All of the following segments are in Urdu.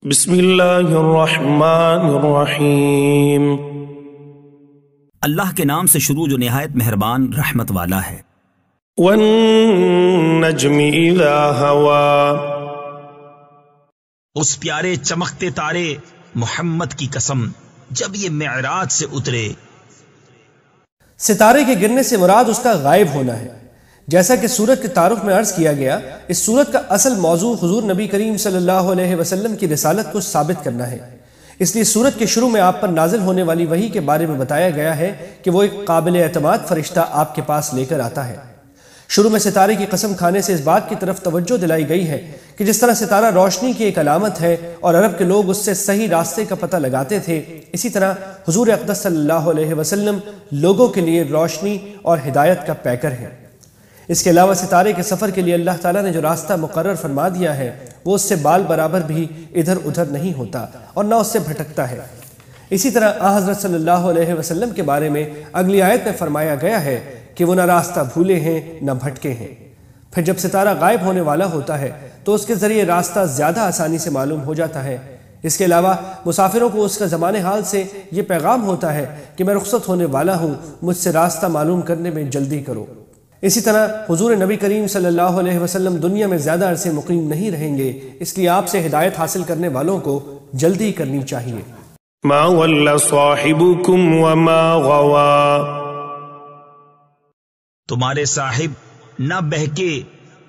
بسم اللہ الرحمن الرحیم۔ اللہ کے نام سے شروع جو نہایت مہربان رحمت والا ہے۔ والنجم اذا ہوا، اس پیارے چمکتے تارے محمد کی قسم جب یہ معراج سے اترے۔ ستارے کے گرنے سے مراد اس کا غائب ہونا ہے۔ جیسا کہ سورت کے تعارف میں عرض کیا گیا، اس سورت کا اصل موضوع حضور نبی کریم صلی اللہ علیہ وسلم کی رسالت کو ثابت کرنا ہے۔ اس لیے سورت کے شروع میں آپ پر نازل ہونے والی وحی کے بارے میں بتایا گیا ہے کہ وہ ایک قابل اعتماد فرشتہ آپ کے پاس لے کر آتا ہے۔ شروع میں ستارے کی قسم کھانے سے اس بات کی طرف توجہ دلائی گئی ہے کہ جس طرح ستارہ روشنی کی ایک علامت ہے اور عرب کے لوگ اس سے صحیح راستے کا پتہ لگاتے تھے، اسی طرح حضور اقدس صلی اللہ علیہ وسلم لوگوں کے لیے روشنی اور ہدایت کا پیکر ہے۔ اس کے علاوہ ستارے کے سفر کے لیے اللہ تعالیٰ نے جو راستہ مقرر فرما دیا ہے وہ اس سے بال برابر بھی ادھر ادھر نہیں ہوتا اور نہ اس سے بھٹکتا ہے۔ اسی طرح حضرت صلی اللہ علیہ وسلم کے بارے میں اگلی آیت میں فرمایا گیا ہے کہ وہ نہ راستہ بھولے ہیں نہ بھٹکے ہیں۔ پھر جب ستارہ غائب ہونے والا ہوتا ہے تو اس کے ذریعے راستہ زیادہ آسانی سے معلوم ہو جاتا ہے۔ اس کے علاوہ مسافروں کو اس کا زمان حال سے یہ پیغام ہوتا ہے کہ میں رخصت ہونے والا ہوں، مجھ سے راستہ معلوم کرنے میں جلدی کرو۔ اسی طرح حضور نبی کریم صلی اللہ علیہ وسلم دنیا میں زیادہ عرصے مقیم نہیں رہیں گے، اس لیے آپ سے ہدایت حاصل کرنے والوں کو جلدی کرنی چاہیے۔ ما ول صاحبکم وما غوا، تمہارے صاحب نہ بہکے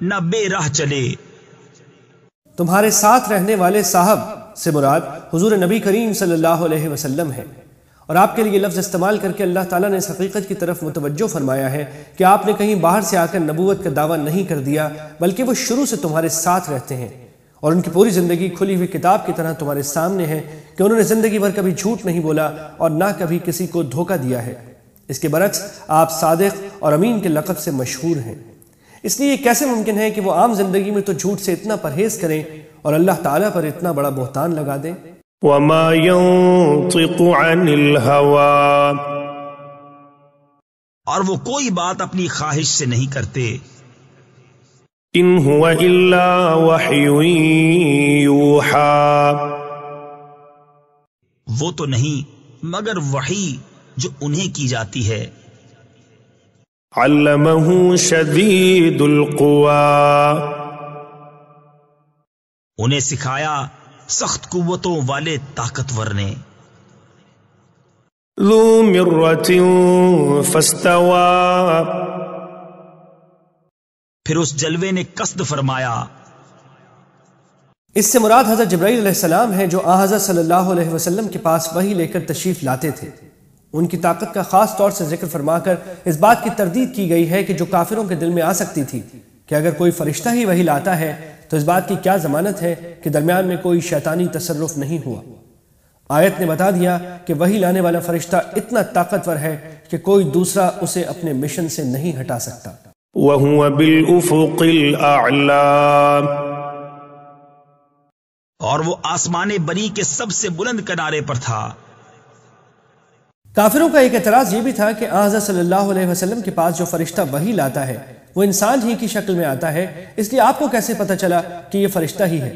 نہ بے راہ چلے۔ تمہارے ساتھ رہنے والے صاحب سے مراد حضور نبی کریم صلی اللہ علیہ وسلم ہے، اور آپ کے لیے لفظ استعمال کر کے اللہ تعالیٰ نے اس حقیقت کی طرف متوجہ فرمایا ہے کہ آپ نے کہیں باہر سے آ کر نبوت کا دعویٰ نہیں کر دیا، بلکہ وہ شروع سے تمہارے ساتھ رہتے ہیں اور ان کی پوری زندگی کھلی ہوئی کتاب کی طرح تمہارے سامنے ہے کہ انہوں نے زندگی بھر کبھی جھوٹ نہیں بولا اور نہ کبھی کسی کو دھوکہ دیا ہے۔ اس کے برعکس آپ صادق اور امین کے لقب سے مشہور ہیں۔ اس لیے یہ کیسے ممکن ہے کہ وہ عام زندگی میں تو جھوٹ سے اتنا پرہیز کریں اور اللہ تعالیٰ پر اتنا بڑا بہتان لگا دیں؟ وما ينطق عن الهوى، اور وہ کوئی بات اپنی خواہش سے نہیں کرتے۔ ان هو الا وحی یوحى، وہ تو نہیں مگر وحی جو انہیں کی جاتی ہے۔ علمہ شدید القوى، انہیں سکھایا سخت قوتوں والے طاقتور نے۔ ذو مرۃ فاستوى، پھر اس جلوے نے قصد فرمایا۔ اس سے مراد حضرت جبرائیل علیہ السلام ہیں جو حضرت صلی اللہ علیہ وسلم کے پاس وحی لے کر تشریف لاتے تھے۔ ان کی طاقت کا خاص طور سے ذکر فرما کر اس بات کی تردید کی گئی ہے کہ جو کافروں کے دل میں آ سکتی تھی کہ اگر کوئی فرشتہ ہی وحی لاتا ہے تو اس بات کی کیا ضمانت ہے کہ درمیان میں کوئی شیطانی تصرف نہیں ہوا۔ آیت نے بتا دیا کہ وحی لانے والا فرشتہ اتنا طاقتور ہے کہ کوئی دوسرا اسے اپنے مشن سے نہیں ہٹا سکتا۔ وَهُوَ بِالْأُفُقِ الْأَعْلَى، اور وہ آسمان بری کے سب سے بلند کنارے پر تھا۔ کافروں کا ایک اعتراض یہ بھی تھا کہ حضرت صلی اللہ علیہ وسلم کے پاس جو فرشتہ وحی لاتا ہے وہ انسان ہی کی شکل میں آتا ہے، اس لیے آپ کو کیسے پتہ چلا کہ یہ فرشتہ ہی ہے؟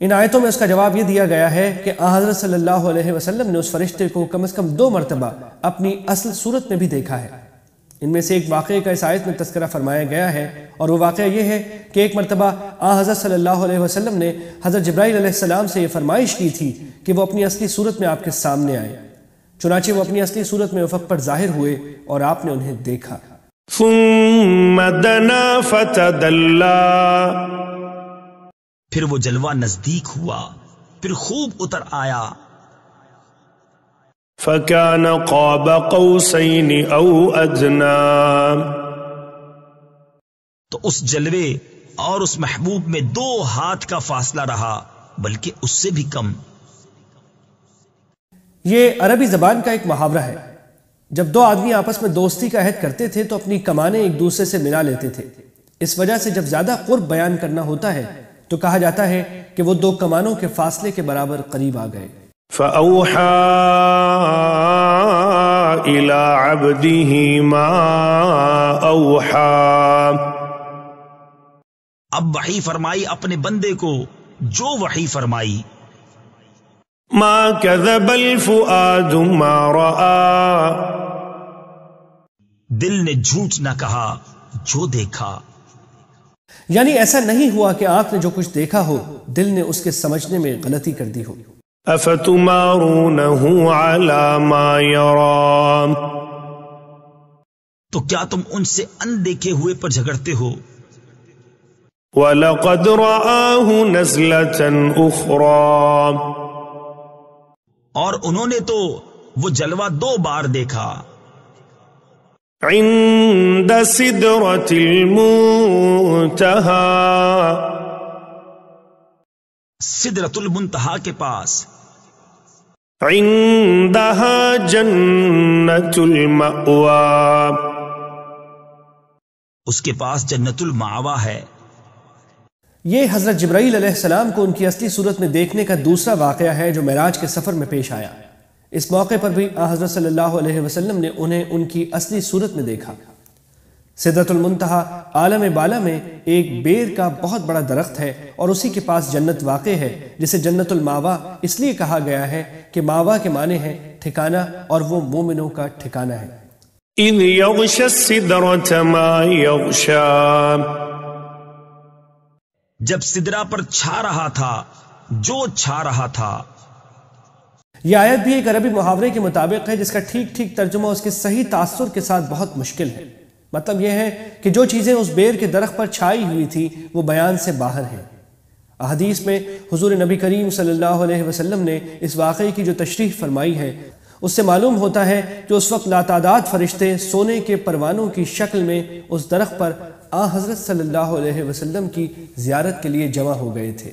ان آیتوں میں اس کا جواب یہ دیا گیا ہے کہ حضرت صلی اللہ علیہ وسلم نے اس فرشتے کو کم از کم 2 مرتبہ اپنی اصل صورت میں بھی دیکھا ہے۔ ان میں سے ایک واقعے کا اس آیت میں تذکرہ فرمایا گیا ہے، اور وہ واقعہ یہ ہے کہ ایک مرتبہ حضرت صلی اللہ علیہ وسلم نے حضرت جبرائیل علیہ السلام سے یہ فرمائش کی تھی کہ وہ اپنی اصلی صورت میں آپ کے سامنے آئے۔ چنانچہ وہ اپنی اصلی صورت میں افق پر ظاہر ہوئے اور آپ نے انہیں دیکھا۔ ثم دنا فتدلى، پھر وہ جلوہ نزدیک ہوا، پھر خوب اتر آیا۔ فكان قاب قوسين او ادنى، تو اس جلوے اور اس محبوب میں 2 ہاتھ کا فاصلہ رہا، بلکہ اس سے بھی کم۔ یہ عربی زبان کا ایک محاورہ ہے۔ جب 2 آدمی آپس میں دوستی کا عہد کرتے تھے تو اپنی کمانیں ایک دوسرے سے ملا لیتے تھے۔ اس وجہ سے جب زیادہ قرب بیان کرنا ہوتا ہے تو کہا جاتا ہے کہ وہ 2 کمانوں کے فاصلے کے برابر قریب آ گئے۔ فأوحى إلى عبده ما أوحى، اب وحی فرمائی اپنے بندے کو جو وحی فرمائی۔ ما كذب الفؤاد ما رأى دل نے جھوٹ نہ کہا جو دیکھا. یعنی ایسا نہیں ہوا کہ آنکھ نے جو کچھ دیکھا ہو دل نے اس کے سمجھنے میں غلطی کر دی ہو. افتمارونه على ما يرى تو کیا تم ان سے اندیکھے ہوئے پر جھگڑتے ہو؟ وَلَقَدْ رَآهُ نَزْلَةً أُخْرَى اور انہوں نے تو وہ جلوہ 2 بار دیکھا. عند سدرة المنتهى سدرۃ المنتہا کے پاس. عندها جنة المأوى اس کے پاس جنت المأوى ہے. یہ حضرت جبرائیل علیہ السلام کو ان کی اصلی صورت میں دیکھنے کا دوسرا واقعہ ہے جو معراج کے سفر میں پیش آیا. اس موقع پر بھی حضرت صلی اللہ علیہ وسلم نے انہیں ان کی اصلی صورت میں دیکھا. سدرۃ المنتہا عالم بالا میں ایک بیر کا بہت بڑا درخت ہے اور اسی کے پاس جنت واقع ہے جسے جنت الماوا اس لیے کہا گیا ہے کہ ماوا کے معنی ہے ٹھکانہ اور وہ مومنوں کا ٹھکانہ ہے. اذ یغشی السدرة ما یغشی جب سدرا پر چھا رہا تھا جو چھا رہا تھا. یہ آیت بھی ایک عربی محاورے کے مطابق ہے جس کا ٹھیک ٹھیک ترجمہ اس کے صحیح تاثر کے ساتھ بہت مشکل ہے. مطلب یہ ہے کہ جو چیزیں اس بیر کے درخت پر چھائی ہوئی تھی وہ بیان سے باہر ہیں. احادیث میں حضور نبی کریم صلی اللہ علیہ وسلم نے اس واقعے کی جو تشریح فرمائی ہے اس سے معلوم ہوتا ہے کہ اس وقت لاتعداد فرشتے سونے کے پروانوں کی شکل میں اس درخت پر حضرت صلی اللہ علیہ وسلم کی زیارت کے لیے جمع ہو گئے تھے.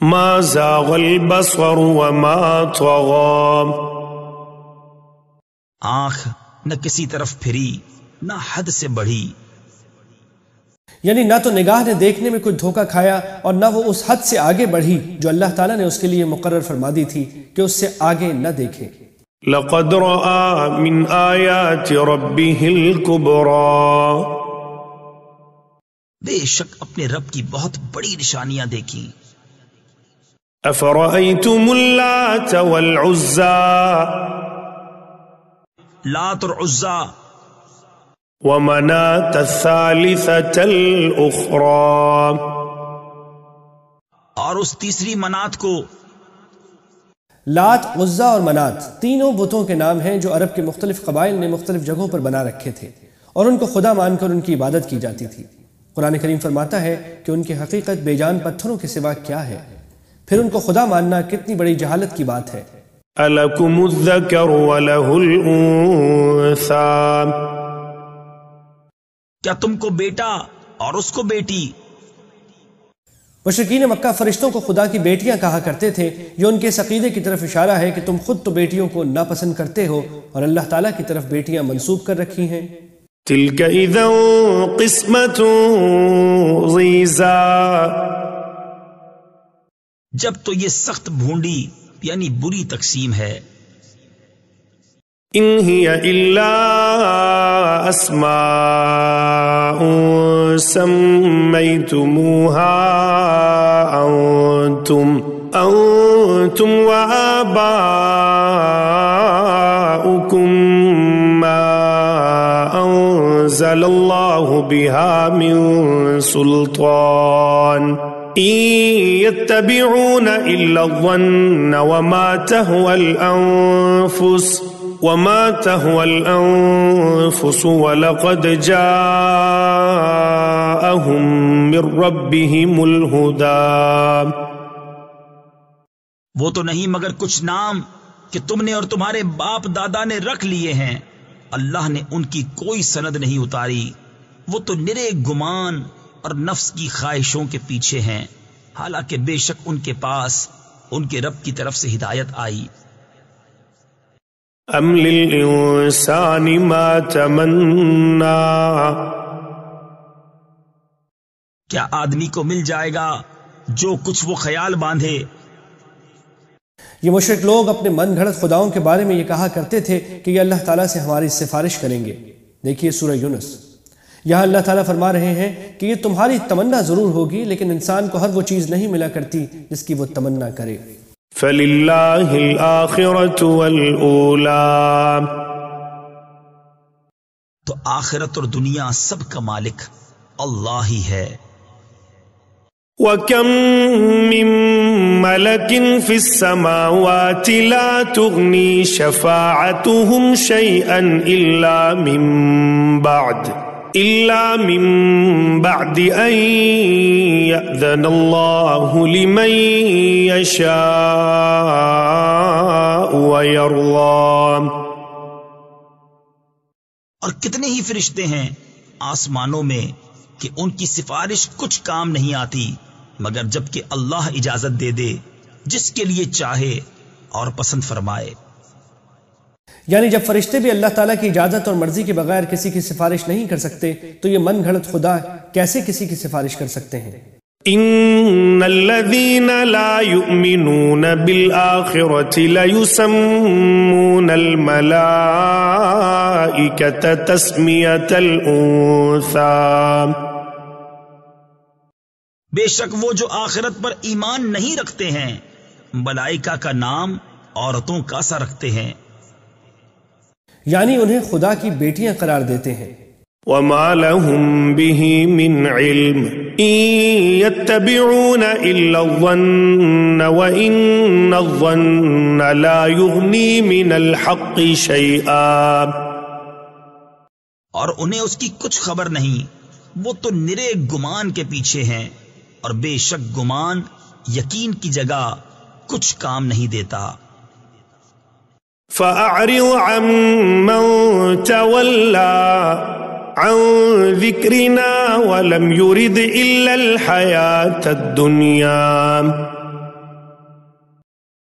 ما زاغ البصر وما طغى آنکھ نہ کسی طرف پھری نہ حد سے بڑھی. یعنی نہ تو نگاہ نے دیکھنے میں کوئی دھوکہ کھایا اور نہ وہ اس حد سے آگے بڑھی جو اللہ تعالیٰ نے اس کے لیے مقرر فرما دی تھی کہ اس سے آگے نہ دیکھے. لقد رأى من آیات ربه الكبرى بے شک اپنے رب کی بہت بڑی نشانیاں دیکھی. افرأيتم اللات والعزى لات اور عزا ومناة الثالثة الأخرى اور اس تیسری منات کو. لات، عزا اور منات تینوں بتوں کے نام ہیں جو عرب کے مختلف قبائل نے مختلف جگہوں پر بنا رکھے تھے اور ان کو خدا مان کر ان کی عبادت کی جاتی تھی. قرآن کریم فرماتا ہے کہ ان کی حقیقت بے جان پتھروں کے سوا کیا ہے. پھر ان کو خدا ماننا کتنی بڑی جہالت کی بات ہے. أَلَكُمُ الذَّكَرُ وَلَهُ الْأُنثَى کیا تم کو بیٹا اور اس کو بیٹی. مشرکین مکہ فرشتوں کو خدا کی بیٹیاں کہا کرتے تھے. یہ ان کے اس عقیدے کی طرف اشارہ ہے کہ تم خود تو بیٹیوں کو ناپسند کرتے ہو اور اللہ تعالیٰ کی طرف بیٹیاں منسوب کر رکھی ہیں. تِلْكَ إِذًا قِسْمَةٌ ضِیزَى جب تو یہ سخت بھونڈی یعنی بری تقسیم ہے. إِنْ هِيَ إِلَّا أَسْمَاءٌ سَمَّيْتُمُوهَا أَنْتُمْ وَآبَاؤُكُمْ مَا أَنزَلَ اللَّهُ بِهَا مِنْ سُلْطَانٍ إِن يَتَّبِعُونَ إِلَّا الظَّنَّ وَمَا تَهْوَى الْأَنفُسُ وَلَقَدْ جَاءَهُم مِّن رَّبِّهِمُ الْهُدَى وہ تو نہیں مگر کچھ نام کہ تم نے اور تمہارے باپ دادا نے رکھ لیے ہیں. اللہ نے ان کی کوئی سند نہیں اتاری. وہ تو نرے گمان اور نفس کی خواہشوں کے پیچھے ہیں حالانکہ بے شک ان کے پاس ان کے رب کی طرف سے ہدایت آئی. ام للانسان ما تمنا کیا آدمی کو مل جائے گا جو کچھ وہ خیال باندھے. یہ مشرک لوگ اپنے من گھڑت خداؤں کے بارے میں یہ کہا کرتے تھے کہ یہ اللہ تعالیٰ سے ہماری سفارش کریں گے. دیکھیے سورہ یونس. یہاں اللہ تعالیٰ فرما رہے ہیں کہ یہ تمہاری تمنا ضرور ہوگی لیکن انسان کو ہر وہ چیز نہیں ملا کرتی جس کی وہ تمنا کرے. فللہ الآخرة والأولى. تو آخرت اور دنیا سب کا مالک اللہ ہی ہے. وَكَم مِّن مَّلَكٍ فِي السَّمَاوَاتِ لَا تُغْنِي شَفَاعَتُهُمْ شَيْئًا إِلَّا مِن بَعْدِ أَن يَأْذَنَ اللَّهُ لِمَن يَشَاءُ وَيَرْضَىٰ. اور کتنے ہی فرشتے ہیں آسمانوں میں کہ ان کی سفارش کچھ کام نہیں آتی مگر جب کہ اللہ اجازت دے دے جس کے لیے چاہے اور پسند فرمائے. یعنی جب فرشتے بھی اللہ تعالیٰ کی اجازت اور مرضی کے بغیر کسی کی سفارش نہیں کر سکتے تو یہ من گھڑت خدا کیسے کسی کی سفارش کر سکتے ہیں؟ ان الذين لا يؤمنون بالآخرة ليسمون الملائكة تسمية الأنثى. بے شک وہ جو آخرت پر ایمان نہیں رکھتے ہیں ملائکہ کا نام عورتوں کا سا رکھتے ہیں. یعنی انہیں خدا کی بیٹیاں قرار دیتے ہیں. وما لهم به من علم إن يتبعون إلا الظن وإن الظن لا يغني من الحق شيئا. اور انہیں اس کی کچھ خبر نہیں، وہ تو نرے گمان کے پیچھے ہیں، اور بے شک گمان یقین کی جگہ کچھ کام نہیں دیتا. فأعرض عمن تولى عن ذكرنا ولم يرد إلا الحياة الدنيا.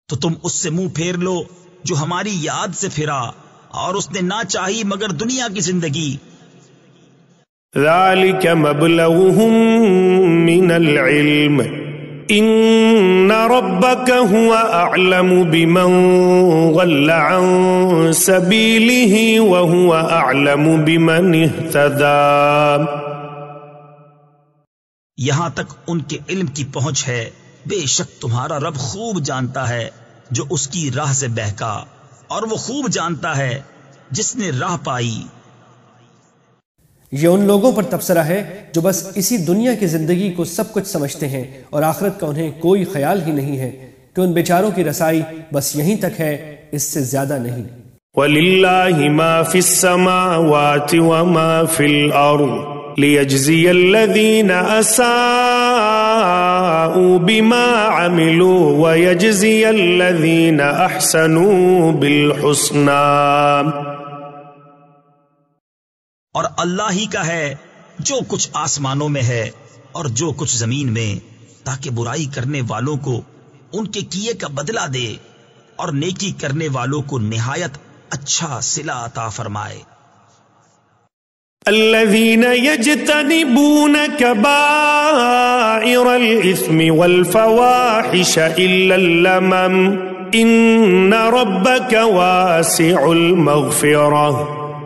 تو تم اس سے منہ پھیر لو جو ہماری یاد سے پھرا اور اس نے نہ چاہی مگر دنیا کی زندگی. ذلك مبلغهم من العلم ان ربك هو اعلم بمن ضل عن سبيله وهو اعلم بمن اهتدى. یہاں تک ان کے علم کی پہنچ ہے، بے شک تمہارا رب خوب جانتا ہے جو اس کی راہ سے بہکا، اور وہ خوب جانتا ہے جس نے راہ پائی. یہ ان لوگوں پر تبصرہ ہے جو بس اسی دنیا کی زندگی کو سب کچھ سمجھتے ہیں اور آخرت کا انہیں کوئی خیال ہی نہیں ہے کہ ان بیچاروں کی رسائی بس یہیں تک ہے، اس سے زیادہ نہیں. وَلِلَّهِ مَا فِي السَّمَاوَاتِ وَمَا فِي الْأَرْضِ لِيَجْزِيَ الَّذِينَ أَسَاءُوا بِمَا عَمِلُوا وَيَجْزِيَ الَّذِينَ أَحْسَنُوا بِالْحُسْنَى. اور اللہ ہی کا ہے جو کچھ آسمانوں میں ہے اور جو کچھ زمین میں، تاکہ برائی کرنے والوں کو ان کے کیے کا بدلہ دے اور نیکی کرنے والوں کو نہایت اچھا صلہ عطا فرمائے. الذين يجتنبون كبائر الإثم والفواحش إلا اللمم إن ربك واسع المغفرة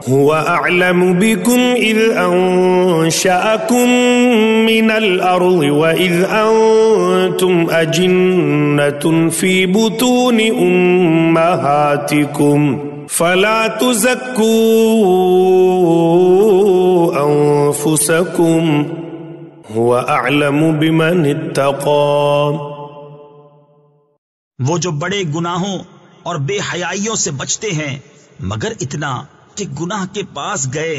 هو أعلم بكم إذ أنشأكم من الأرض وإذ أنتم أجنة في بطون أمهاتكم فلا تزكوا أنفسكم هو أعلم بمن اتقى. وہ جو بڑے گناہوں اور بے حیائیوں سے بچتے ہیں مگر اتنا کہ گناہ کے پاس گئے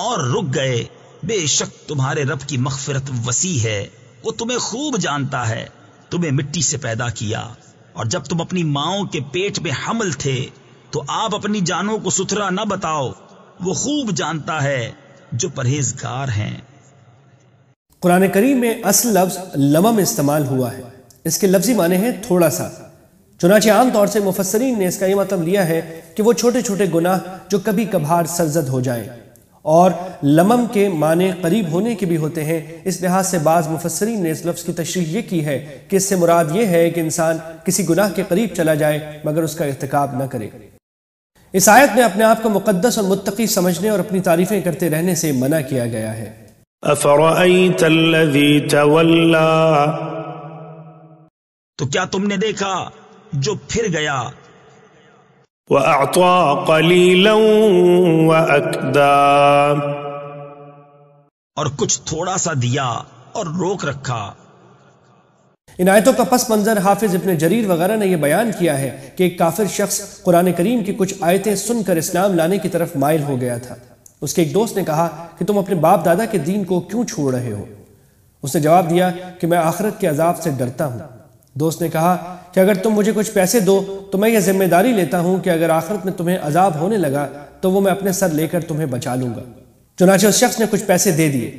اور رک گئے، بے شک تمہارے رب کی مغفرت وسیع ہے، وہ تمہیں خوب جانتا ہے. تمہیں مٹی سے پیدا کیا اور جب تم اپنی ماؤں کے پیٹ میں حمل تھے تو آپ اپنی جانوں کو ستھرا نہ بتاؤ، وہ خوب جانتا ہے جو پرہیزگار ہیں. قرآن کریم میں اصل لفظ لمم استعمال ہوا ہے. اس کے لفظی معنی ہے تھوڑا سا. چنانچہ عام طور سے مفسرین نے اس کا یہ مطلب لیا ہے کہ وہ چھوٹے چھوٹے گناہ جو کبھی کبھار سرزد ہو جائیں، اور لمم کے معنی قریب ہونے کے بھی ہوتے ہیں. اس لحاظ سے بعض مفسرین نے اس لفظ کی تشریح یہ کی ہے کہ اس سے مراد یہ ہے کہ انسان کسی گناہ کے قریب چلا جائے مگر اس کا ارتکاب نہ کرے. اس آیت میں اپنے آپ کو مقدس اور متقی سمجھنے اور اپنی تعریفیں کرتے رہنے سے منع کیا گیا ہے. أَفَرَأَيْتَ الَّذِي تَوَلَّى. تو کیا تم نے دیکھا جو پھر گیا، وَأَعْطَى قَلِيلًا وَأَكْدَى، اور کچھ تھوڑا سا دیا اور روک رکھا۔ ان آیتوں کا پس منظر حافظ ابن جریر وغیرہ نے یہ بیان کیا ہے کہ ایک کافر شخص قرآن کریم کی کچھ آیتیں سن کر اسلام لانے کی طرف مائل ہو گیا تھا۔ اس کے ایک دوست نے کہا کہ تم اپنے باپ دادا کے دین کو کیوں چھوڑ رہے ہو؟ اس نے جواب دیا کہ میں آخرت کے عذاب سے ڈرتا ہوں۔ دوست نے کہا کہ اگر تم مجھے کچھ پیسے دو تو میں یہ ذمہ داری لیتا ہوں کہ اگر آخرت میں تمہیں عذاب ہونے لگا تو وہ میں اپنے سر لے کر تمہیں بچا لوں گا۔ چنانچہ اس شخص نے کچھ پیسے دے دیے۔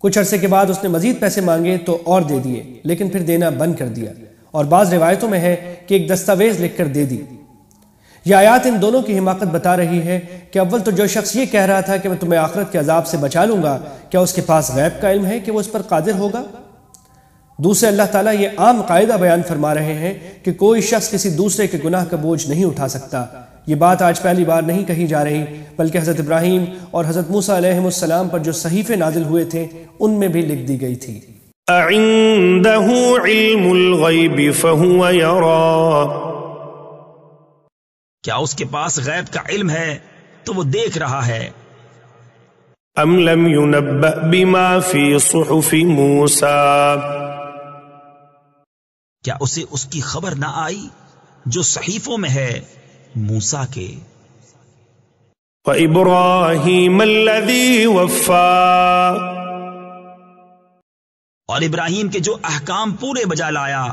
کچھ عرصے کے بعد اس نے مزید پیسے مانگے تو اور دے دیے، لیکن پھر دینا بند کر دیا، اور بعض روایتوں میں ہے کہ ایک دستاویز لکھ کر دے دی۔ یہ آیات ان دونوں کی حماقت بتا رہی ہے کہ اول تو جو شخص یہ کہہ رہا تھا کہ میں تمہیں آخرت کے عذاب سے بچا لوں گا، کیا اس کے پاس غیب کا علم ہے کہ وہ اس پر قادر ہوگا؟ دوسرے، اللہ تعالیٰ یہ عام قاعدہ بیان فرما رہے ہیں کہ کوئی شخص کسی دوسرے کے گناہ کا بوجھ نہیں اٹھا سکتا۔ یہ بات آج پہلی بار نہیں کہی جا رہی، بلکہ حضرت ابراہیم اور حضرت موسیٰ علیہ السلام پر جو صحیفے نازل ہوئے تھے ان میں بھی لکھ دی گئی تھی۔ أَعِندَهُ عِلْمُ الْغَيْبِ فَهُوَ يَرَى، کیا اس کے پاس غیب کا علم ہے تو وہ دیکھ رہا ہے؟ أَمْ لَمْ يُنَبَّأْ بِمَا فِي صُحُفِ مُوسَى، کیا اسے اس کی خبر نہ آئی جو صحیفوں میں ہے موسیٰ کے؟ وَإِبْرَاهِيمَ الَّذِي وَفَّى، اور ابراہیم کے جو احکام پورے بجا لایا۔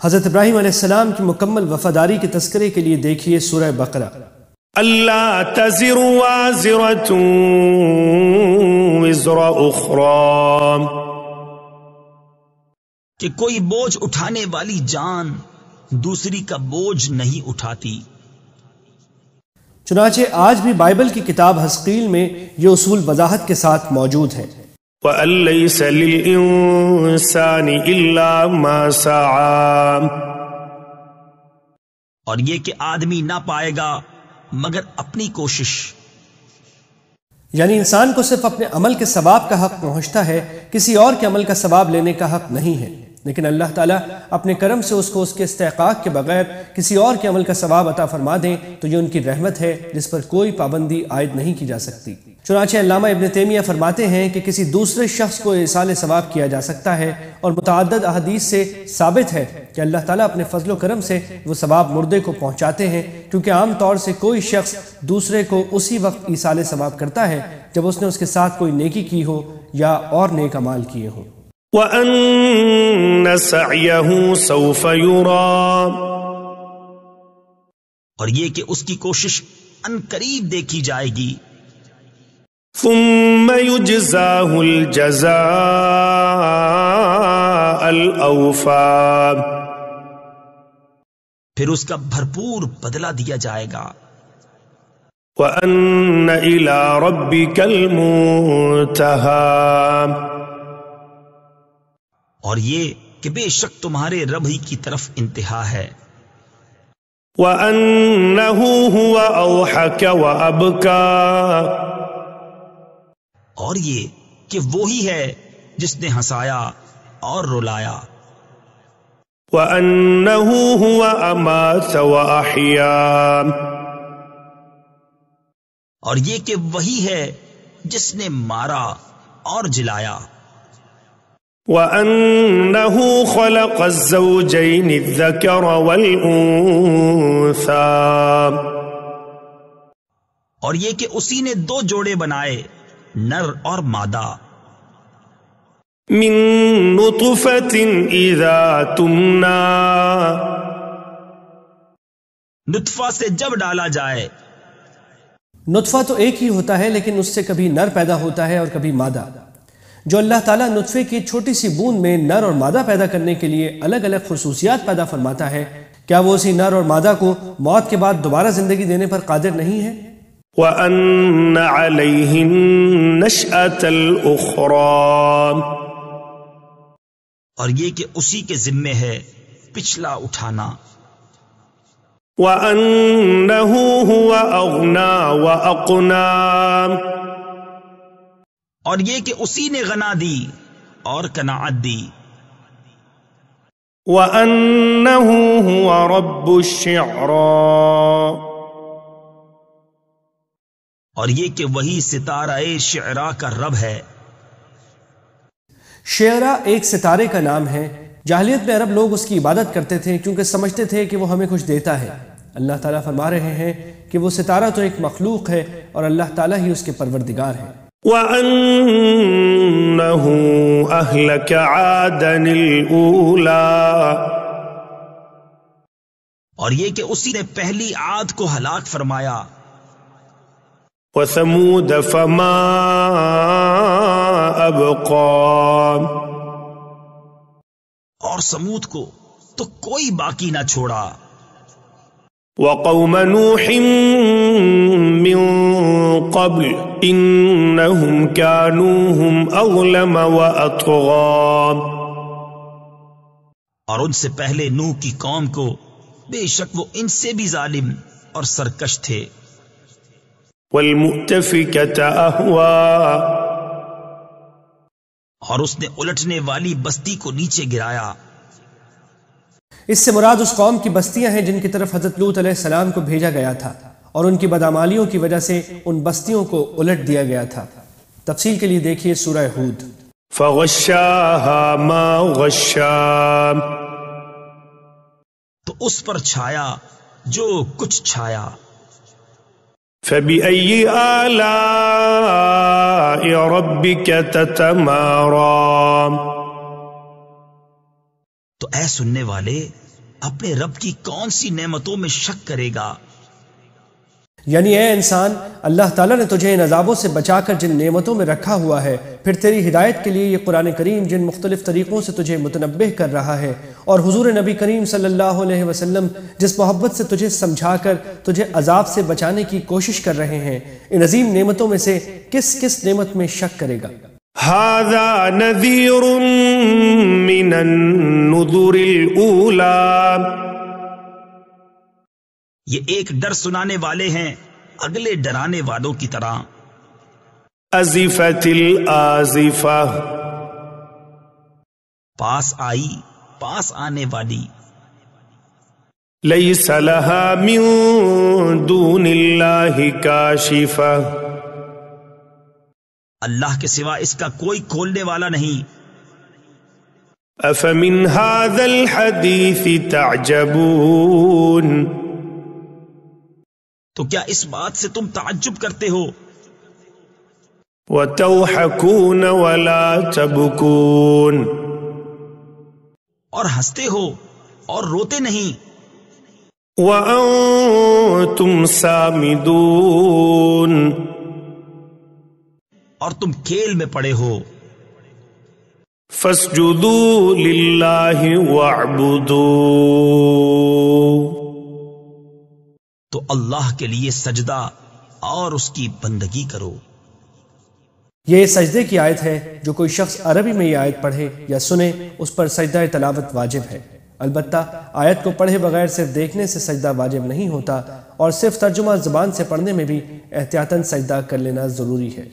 حضرت ابراہیم علیہ السلام کی مکمل وفاداری کے تذکرے کے لیے دیکھیے سورہ بقرہ۔ أَلَّا تَزِرُ وَازِرَةٌ وِزْرَ أُخْرَى، کہ کوئی بوجھ اٹھانے والی جان دوسری کا بوجھ نہیں اٹھاتی۔ چنانچہ آج بھی بائبل کی کتاب حزقیل میں یہ اصول وضاحت کے ساتھ موجود ہے۔ وَأَن لَّيْسَ لِلْإِنسَانِ إِلَّا مَا سَعَىٰ، اور یہ کہ آدمی نہ پائے گا مگر اپنی کوشش، یعنی انسان کو صرف اپنے عمل کے ثواب کا حق پہنچتا ہے، کسی اور کے عمل کا ثواب لینے کا حق نہیں ہے۔ لیکن اللہ تعالیٰ اپنے کرم سے اس کو اس کے استحقاق کے بغیر کسی اور کے عمل کا ثواب عطا فرما دیں تو یہ ان کی رحمت ہے جس پر کوئی پابندی عائد نہیں کی جا سکتی۔ چنانچہ علامہ ابن تیمیہ فرماتے ہیں کہ کسی دوسرے شخص کو ایصال ثواب کیا جا سکتا ہے، اور متعدد احادیث سے ثابت ہے کہ اللہ تعالیٰ اپنے فضل و کرم سے وہ ثواب مردے کو پہنچاتے ہیں، کیونکہ عام طور سے کوئی شخص دوسرے کو اسی وقت ایصال ثواب کرتا ہے جب اس نے اس کے ساتھ کوئی نیکی کی ہو یا اور نیک اعمال کیے ہوں۔ وَأَنَّ سَعْيَهُ سَوْفَ يُرَى، اور یہ کہ اس کی کوشش ان قریب دیکھی جائے گی۔ ثُمَّ يُجْزَاهُ الْجَزَاءَ الْأَوْفَى، پھر اس کا بھرپور بدلہ دیا جائے گا۔ وَأَنَّ إِلَىٰ رَبِّكَ الْمُنتَهَىٰ، اور یہ کہ بے شک تمہارے رب ہی کی طرف انتہا ہے۔ وَأَنَّهُ هُوَ أَضْحَكَ وَأَبْكَىٰ، اور یہ کہ وہی ہے جس نے ہنسایا اور رلایا۔ وَأَنَّهُ هُوَ أَمَاتَ وَأَحْيَا، اور یہ کہ وہی ہے جس نے مارا اور جلایا۔ وَأَنَّهُ خَلَقَ الزَّوْجَيْنِ الذَّكَرَ وَالْأُنثَىٰ، اور یہ کہ اسی نے دو جوڑے بنائے، نر اور مادہ۔ مِن نُطْفَةٍ إِذَا تُمْنَىٰ، نطفہ سے جب ڈالا جائے۔ نطفہ تو ایک ہی ہوتا ہے، لیکن اس سے کبھی نر پیدا ہوتا ہے اور کبھی مادہ۔ جو اللہ تعالیٰ نطفے کی چھوٹی سی بوند میں نر اور مادہ پیدا کرنے کے لیے الگ الگ خصوصیات پیدا فرماتا ہے، کیا وہ اسی نر اور مادہ کو موت کے بعد دوبارہ زندگی دینے پر قادر نہیں ہے؟ وَأَنَّ عَلَيْهِ النَّشْأَةَ الْأُخْرَىٰ، اور یہ کہ اسی کے ذمے ہے پچھلا اٹھانا۔ وَأَنَّهُ هُوَ أَغْنَىٰ وَأَقْنَىٰ، اور یہ کہ اسی نے غنا دی اور قناعت دی۔ وَأَنَّهُ هُوَ رَبُّ الشِّعْرَىٰ، اور یہ کہ وہی ستارہ شعراء کا رب ہے۔ شعراء ایک ستارے کا نام ہے۔ جاہلیت میں عرب لوگ اس کی عبادت کرتے تھے کیونکہ سمجھتے تھے کہ وہ ہمیں کچھ دیتا ہے۔ اللہ تعالیٰ فرما رہے ہیں کہ وہ ستارہ تو ایک مخلوق ہے اور اللہ تعالیٰ ہی اس کے پروردگار ہیں۔ وَأَنَّهُ أَهْلَكَ عَادًا الْأُولَىٰ، اور یہ کہ اسی نے پہلی عاد کو ہلاک فرمایا۔ وَثَمُودَ فَمَا أَبْقَىٰ، اور سمود کو تو کوئی باقی نہ چھوڑا۔ وَقَوْمَ نُوحٍ مِّن قَبْلُ إِنَّهُمْ كَانُوا هُمْ أَظْلَمَ وَأَطْغَىٰ، اور ان سے پہلے نوح کی قوم کو بے شک وہ ان سے بھی ظالم اور سرکش تھے۔ وَالْمُؤْتَفِكَةَ أَهْوَىٰ، اور اس نے الٹنے والی بستی کو نیچے گرایا۔ اس سے مراد اس قوم کی بستیاں ہیں جن کی طرف حضرت لوط علیہ السلام کو بھیجا گیا تھا، اور ان کی بدعمالیوں کی وجہ سے ان بستیوں کو الٹ دیا گیا تھا۔ تفصیل کے لیے دیکھیے سورہ ہود۔ فَغَشَّاهَا مَا غَشَّىٰ، تو اس پر چھایا جو کچھ چھایا۔ فَبِأَيِّ آلَاءِ رَبِّكَ تَتَمَارَىٰ، تو اے سننے والے اپنے رب کی کون سی نعمتوں میں شک کرے گا؟ یعنی اے انسان، اللہ تعالیٰ نے تجھے ان عذابوں سے بچا کر جن نعمتوں میں رکھا ہوا ہے، پھر تیری ہدایت کے لیے یہ قرآن کریم جن مختلف طریقوں سے تجھے متنبہ کر رہا ہے، اور حضور نبی کریم صلی اللہ علیہ وسلم جس محبت سے تجھے سمجھا کر تجھے عذاب سے بچانے کی کوشش کر رہے ہیں، ان عظیم نعمتوں میں سے کس کس نعمت میں شک کرے گا؟ هَذَا نَذِيرٌ مِّنَ النُّذُرِ الْأُولَىٰ، یہ ایک ڈر سنانے والے ہیں اگلے ڈرانے والوں کی طرح۔ أَزِفَتِ الْآزِفَةُ، پاس آئی پاس آنے والی۔ لَيْسَ لَهَا مِن دُونِ اللَّهِ كَاشِفَةٌ، اللہ کے سوا اس کا کوئی کھولنے والا نہیں۔ أَفَمِنْ هَذَا الْحَدِيثِ تَعْجَبُونَ، تو کیا اس بات سے تم تعجب کرتے ہو؟ وَتَضْحَكُونَ وَلَا تَبْكُونَ، اور ہنستے ہو اور روتے نہیں۔ وَأَنْتُمْ سَامِدُونَ، اور تم کھیل میں پڑے ہو۔ فَاسْجُدُوا لِلَّهِ وَاعْبُدُوا، تو اللہ کے لیے سجدہ اور اس کی بندگی کرو۔ یہ سجدے کی آیت ہے، جو کوئی شخص عربی میں یہ آیت پڑھے یا سنے اس پر سجدہ تلاوت واجب ہے۔ البتہ آیت کو پڑھے بغیر صرف دیکھنے سے سجدہ واجب نہیں ہوتا، اور صرف ترجمہ زبان سے پڑھنے میں بھی احتیاطاً سجدہ کر لینا ضروری ہے۔